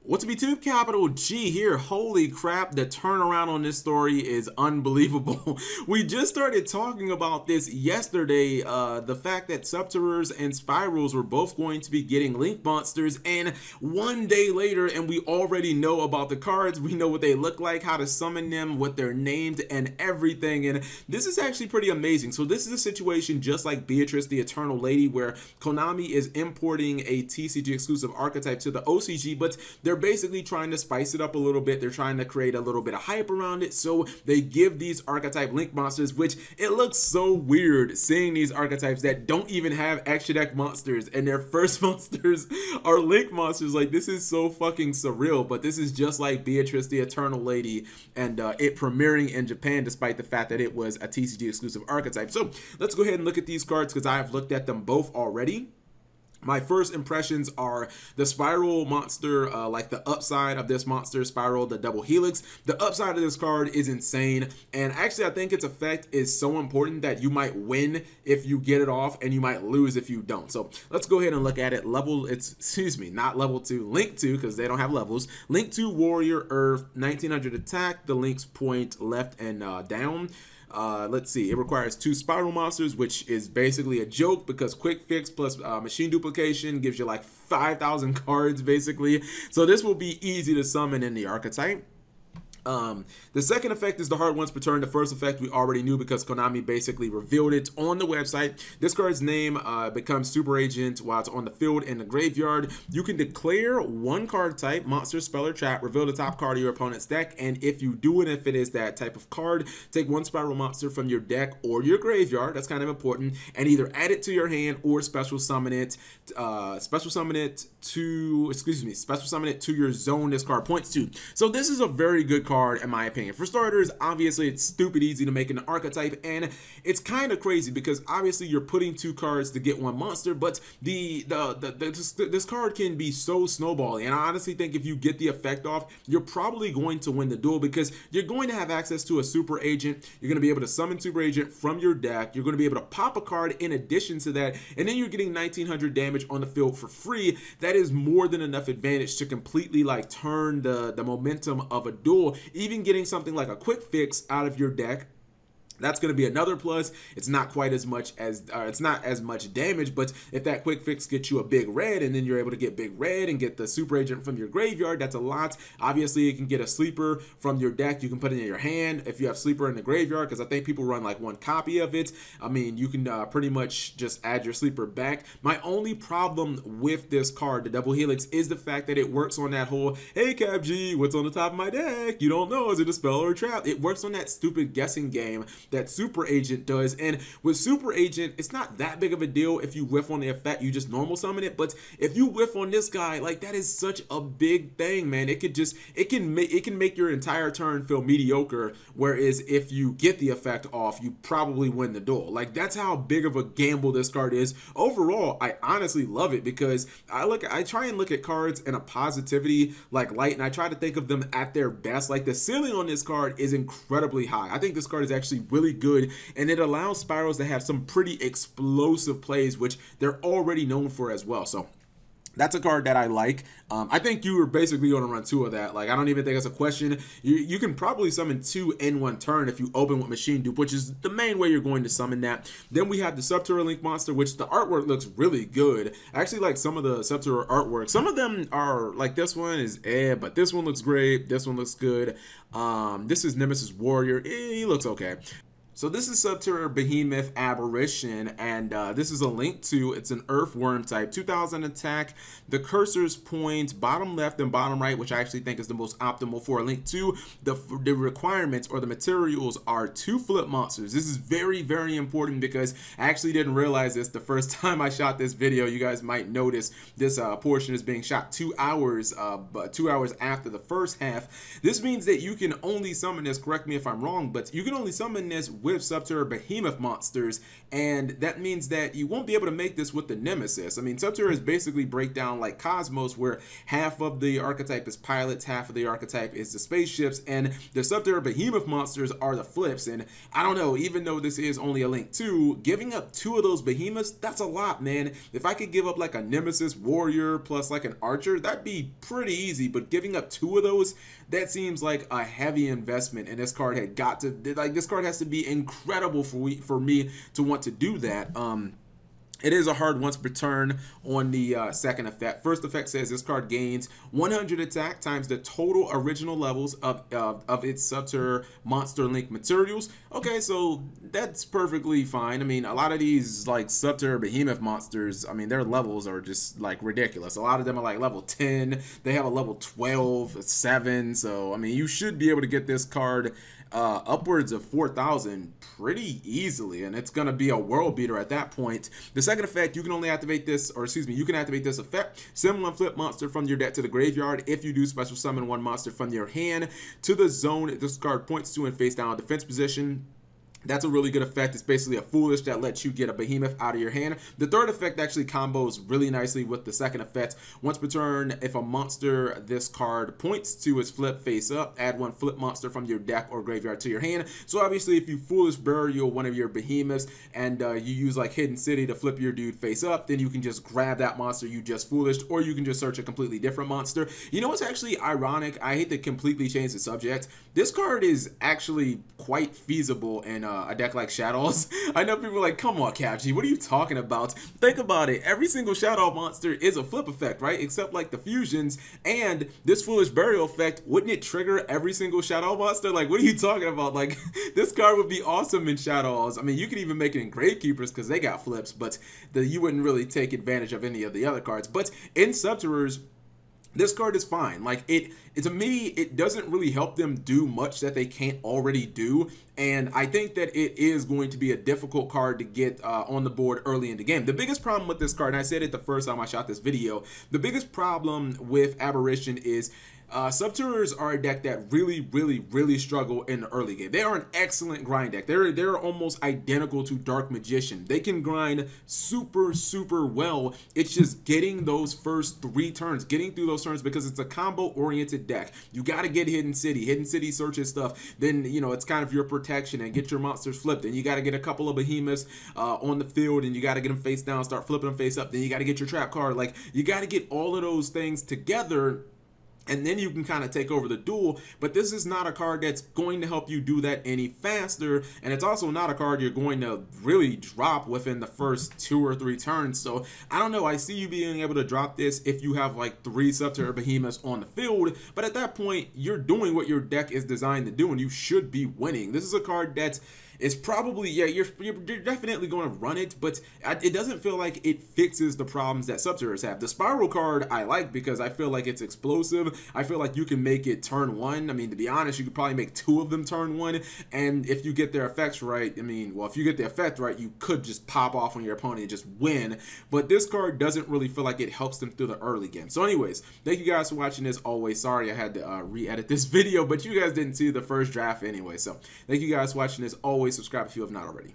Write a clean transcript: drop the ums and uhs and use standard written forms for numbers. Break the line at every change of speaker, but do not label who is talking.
What's up YouTube, Capital G here. Holy crap, the turnaround on this story is unbelievable. We just started talking about this yesterday, the fact that Subterrors and Spyrals were both going to be getting Link Monsters, and one day later, and we already know about the cards, we know what they look like, how to summon them, what they're named, and everything, and this is actually pretty amazing. So this is a situation just like Beatrice, the Eternal Lady, where Konami is importing a TCG exclusive archetype to the OCG, but they're basically trying to spice it up a little bit. They're trying to create a little bit of hype around it, so they give these archetype Link monsters, which it looks so weird seeing these archetypes that don't even have extra deck monsters, and their first monsters are Link monsters. Like, this is so fucking surreal, but this is just like Beatrice, the Eternal Lady, and it premiering in Japan despite the fact that it was a TCG exclusive archetype. So let's go ahead and look at these cards because I have looked at them both already. My first impressions are the Spyral monster, like the upside of this monster, Spyral, the double Helix. The upside of this card is insane, and actually I think its effect is so important that you might win if you get it off, and you might lose if you don't. So let's go ahead and look at it. Not level 2, Link 2, because they don't have levels. Link 2 Warrior Earth, 1900 attack. The links point left and down. Let's see, it requires 2 Spyral monsters, which is basically a joke because quick fix plus machine duplication gives you like 5,000 cards basically. So this will be easy to summon in the archetype. The second effect is the hard once per turn. The first effect we already knew because Konami basically revealed it on the website. This card's name becomes Super Agent while it's on the field in the graveyard. You can declare one card type, monster, spell, or trap, reveal the top card of your opponent's deck, and if you do it, if it is that type of card, take one Spyral monster from your deck or your graveyard, that's kind of important, and either add it to your hand or special summon it to your zone this card points to. So this is a very good card in my opinion. For starters, obviously it's stupid easy to make an archetype, and it's kind of crazy because obviously you're putting 2 cards to get 1 monster, but this card can be so snowballing, and I honestly think if you get the effect off, you're probably going to win the duel because you're going to have access to a Super Agent. You're going to be able to summon Super Agent from your deck. You're going to be able to pop a card in addition to that, and then you're getting 1900 damage on the field for free. That is more than enough advantage to completely like turn the momentum of a duel. Even getting something like a quick fix out of your deck, that's going to be another plus. It's not quite as much as, it's not as much damage, but if that quick fix gets you a big red and then you're able to get big red and get the Super Agent from your graveyard, that's a lot. Obviously, you can get a sleeper from your deck. You can put it in your hand if you have sleeper in the graveyard, because I think people run like 1 copy of it. I mean, you can pretty much just add your sleeper back. My only problem with this card, the double Helix, is the fact that it works on that whole, hey Cap G, what's on the top of my deck? You don't know, is it a spell or a trap? It works on that stupid guessing game that Super Agent does, and with Super Agent it's not that big of a deal if you whiff on the effect, you just normal summon it, but if you whiff on this guy, like, that is such a big thing, man. It can make your entire turn feel mediocre, whereas if you get the effect off, you probably win the duel. Like, that's how big of a gamble this card is. Overall, I honestly love it because I try and look at cards in a positivity like light, and I try to think of them at their best. Like, the ceiling on this card is incredibly high. I think this card is actually really good, and it allows Spyrals to have some pretty explosive plays, which they're already known for as well. So that's a card that I like. I think you were basically going to run 2 of that. Like, I don't even think it's a question. You can probably summon 2 in 1 turn if you open with machine dupe, which is the main way you're going to summon that. Then we have the Subterror Link monster, which the artwork looks really good. I actually like some of the Subterror artwork. Some of them are like, this one is but this one looks great. This one looks good. This is Nemesis Warrior. He looks okay. So this is Subterror Behemoth Aberration, and this is a Link 2. It's an Earthworm type, 2000 attack. The cursors point bottom left and bottom right, which I actually think is the most optimal for a Link 2. The requirements or the materials are 2 flip monsters. This is very, very important because I actually didn't realize this the first time I shot this video. You guys might notice this portion is being shot 2 hours, but 2 hours after the first half. This means that you can only summon this, correct me if I'm wrong, but you can only summon this with with Subterror Behemoth monsters, and that means that you won't be able to make this with the Nemesis. I mean, Subterror is basically breakdown like Cosmos, where half of the archetype is pilots, half of the archetype is the spaceships, and the Subterror Behemoth monsters are the flips. And I don't know, even though this is only a Link 2, giving up 2 of those behemoths, that's a lot, man. If I could give up like a Nemesis warrior plus like an archer, that'd be pretty easy, but giving up 2 of those, that seems like a heavy investment, and this card had got to, like, this card has to be incredible for me to want to do that. It is a hard once per turn on the second effect. First effect says this card gains 100 attack times the total original levels of its Subterror monster link materials. Okay, so that's perfectly fine. I mean, a lot of these like Subterror Behemoth monsters, I mean, their levels are just like ridiculous. A lot of them are like level 10. They have a level 12, 7. So, I mean, you should be able to get this card upwards of 4,000 pretty easily, and it's gonna be a world beater at that point. The second effect, you can only activate this, or excuse me, you can activate this effect: send one flip monster from your deck to the graveyard. If you do, special summon one monster from your hand to the zone this card points to in face down defense position. That's a really good effect. It's basically a foolish that lets you get a behemoth out of your hand. The third effect actually combos really nicely with the second effect. Once per turn, if a monster this card points to is flip face up, add one flip monster from your deck or graveyard to your hand. So obviously if you foolish burial one of your behemoths and you use like Hidden City to flip your dude face up, then you can just grab that monster you just foolished, or you can just search a completely different monster. You know what's actually ironic? I hate to completely change the subject. This card is actually quite feasible in a deck like Shadows. I know people are like, come on, CapG, what are you talking about? Think about it. Every single Shadow monster is a flip effect, right? Except like the fusions, and this Foolish Burial effect, wouldn't it trigger every single Shadow monster? Like, what are you talking about? Like, this card would be awesome in Shadows. I mean, you could even make it in Gravekeepers because they got flips, but you wouldn't really take advantage of any of the other cards. But in Subterrors, this card is fine. Like, to me, it doesn't really help them do much that they can't already do, and I think that it is going to be a difficult card to get on the board early in the game. The biggest problem with this card, and I said it the first time I shot this video, the biggest problem with Aberration is Subterrors are a deck that really struggle in the early game. They are an excellent grind deck. They're almost identical to Dark Magician. They can grind super well. It's just getting those first 3 turns, getting through those turns, because it's a combo oriented deck. You got to get Hidden City. Hidden City searches stuff. Then, you know, it's kind of your protection and get your monsters flipped. And you got to get a couple of behemoths on the field, and you got to get them face down, start flipping them face up. Then you got to get your trap card. Like, you got to get all of those things together, and then you can kind of take over the duel. But this is not a card that's going to help you do that any faster, and it's also not a card you're going to really drop within the first 2 or 3 turns. So I don't know, I see you being able to drop this if you have like 3 Subterror Behemoths on the field, but at that point you're doing what your deck is designed to do, and you should be winning. This is a card that's, it's probably, yeah, you're definitely going to run it, but it doesn't feel like it fixes the problems that Subterrors have. The Spyral card I like because I feel like it's explosive. I feel like you can make it turn 1. I mean, to be honest, you could probably make 2 of them turn 1, and if you get their effects right, I mean, well, if you get the effect right, you could just pop off on your opponent and just win, but this card doesn't really feel like it helps them through the early game. So anyways, thank you guys for watching this. Always sorry I had to re-edit this video, but you guys didn't see the first draft anyway, so thank you guys for watching this. Always subscribe if you have not already.